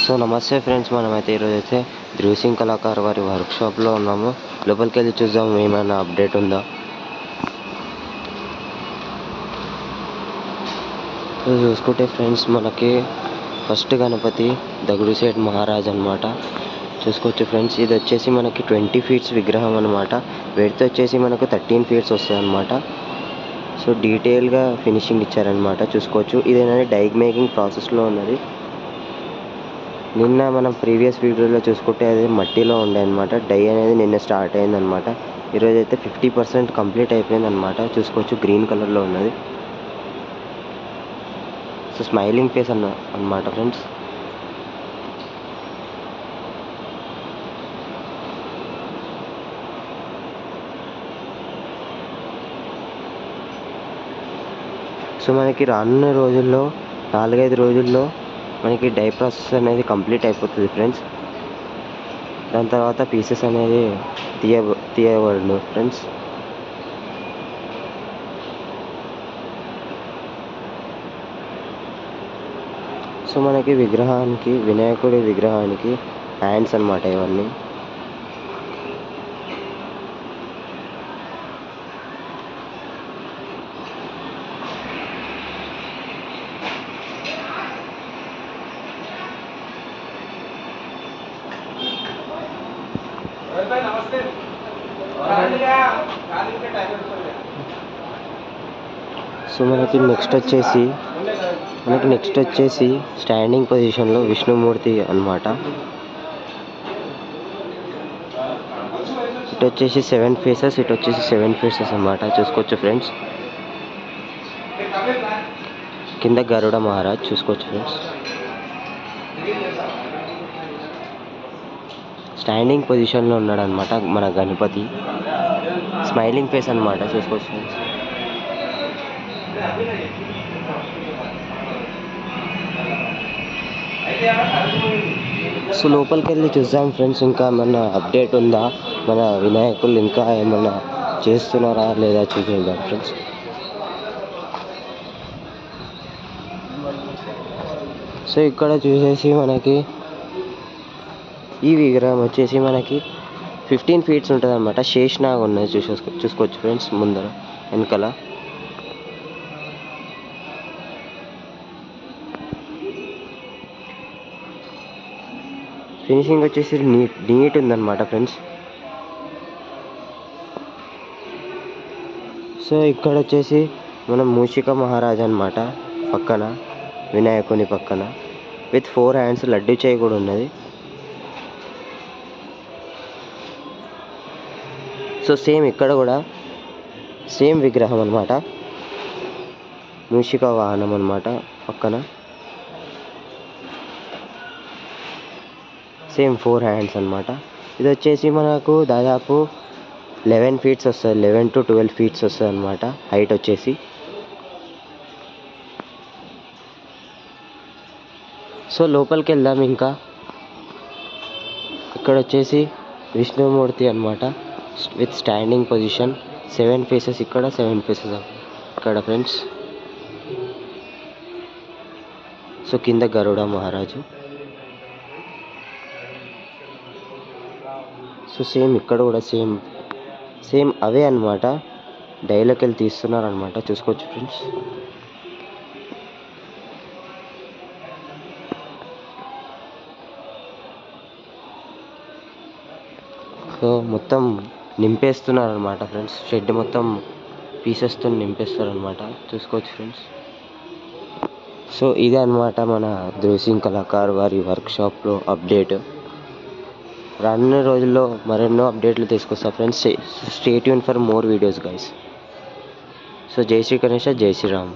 So నమస్తే friends, మనమైతే ఈరోజైతే ధృవ్ సింగ్ కళాకార్ వారి వర్క్షాప్లో ఉన్నాము. లోపలికి వెళ్ళి చూద్దాం ఏమైనా అప్డేట్ ఉందా. సో చూసుకుంటే ఫ్రెండ్స్, మనకి ఫస్ట్ గణపతి దగుడుశేట్ మహారాజ్ అనమాట. చూసుకోవచ్చు ఫ్రెండ్స్, ఇది వచ్చేసి మనకి 20 feet విగ్రహం అనమాట. వెయిట్ వచ్చేసి మనకు 13 feet వస్తుంది అనమాట. సో డీటెయిల్గా ఫినిషింగ్ ఇచ్చారనమాట. చూసుకోవచ్చు, ఇది అనేది డై మేకింగ్ ప్రాసెస్లో ఉన్నది. నిన్న మనం ప్రీవియస్ వీడియోలో చూసుకుంటే అది మట్టిలో ఉండే అనమాట. డై అనేది నిన్న స్టార్ట్ అయిందనమాట. ఈరోజు అయితే 50% కంప్లీట్ అయిపోయింది అనమాట. చూసుకోవచ్చు, గ్రీన్ కలర్లో ఉన్నది. సో స్మైలింగ్ ఫేస్ అన్నమాట ఫ్రెండ్స్. సో మనకి రానున్న రోజుల్లో 4-5 రోజుల్లో మనకి డై ప్రాసెస్ అనేది కంప్లీట్ అయిపోతుంది ఫ్రెండ్స్. దాని తర్వాత పీసెస్ అనేది తీయబడును ఫ్రెండ్స్. సో మనకి వినాయకుడి విగ్రహానికి హ్యాండ్స్ అన్నమాట ఇవన్నీ. సో మనకి నెక్స్ట్ వచ్చేసి స్టాండింగ్ పొజిషన్లో విష్ణుమూర్తి అన్నమాట. ఇటు వచ్చేసి 7 faces, ఇటు వచ్చేసి 7 faces అన్నమాట. చూసుకోవచ్చు ఫ్రెండ్స్, కింద గరుడ మహారాజ్. చూసుకోవచ్చు ఫ్రెండ్స్, స్టాండింగ్ పొజిషన్లో ఉన్నాడు అనమాట మన గణపతి. స్మైలింగ్ ఫేస్ అనమాట. చూసుకోవచ్చు ఫ్రెండ్స్. సో లోపలికి వెళ్ళి చూద్దాం ఫ్రెండ్స్, ఇంకా ఏమన్నా అప్డేట్ ఉందా, మన వినాయకులు ఇంకా ఏమన్నా చేస్తున్నారా లేదా చూద్దాం ఫ్రెండ్స్. సో ఇక్కడ చూసేసి మనకి ఈ విగ్రహం వచ్చేసి మనకి 15 feet ఉంటుంది అనమాట. శేషనాగ్ ఉన్నది. చూసుకోవచ్చు ఫ్రెండ్స్, ముందర వెనకాల. ఫినిషింగ్ వచ్చేసి నీట్ ఉందన్నమాట ఫ్రెండ్స్. సో ఇక్కడ వచ్చేసి మనం మూషిక మహారాజ్ అనమాట పక్కన, వినాయకుని పక్కన విత్ 4 hands, లడ్డు చేయి కూడా ఉన్నది. సో సేమ్ ఇక్కడ కూడా సేమ్ విగ్రహం అనమాట, మూషిక వాహనం అనమాట పక్కన. సేమ్ 4 hands అనమాట. ఇది వచ్చేసి మనకు దాదాపు 11 feet వస్తుంది, 11 to 12 feet వస్తుంది అనమాట హైట్ వచ్చేసి. సో లోపలికి వెళ్దాం. ఇంకా ఇక్కడ వచ్చేసి విష్ణుమూర్తి అనమాట విత్ స్టాండింగ్ పొజిషన్. 7 faces ఇక్కడ, 7 faces ఇక్కడ ఫ్రెండ్స్. సో కింద గరుడ మహారాజు. సో సేమ్ ఇక్కడ కూడా సేమ్ అవే అనమాట. డైలోకి వెళ్ళి తీస్తున్నారు అనమాట. చూసుకోవచ్చు ఫ్రెండ్స్. సో మొత్తం నింపేస్తున్నారు అనమాట ఫ్రెండ్స్. షెడ్ మొత్తం పీసెస్తో నింపేస్తారు అనమాట. చూసుకోవచ్చు ఫ్రెండ్స్. సో ఇదే అనమాట మన ధృవ్ సింగ్ కళాకార్ వారి వర్క్షాప్లో అప్డేట్. రానున్న రోజుల్లో మరెన్నో అప్డేట్లు తీసుకొస్తా friends. Stay tune for more videos guys. So జై శ్రీ గణేష, జై శ్రీరామ్.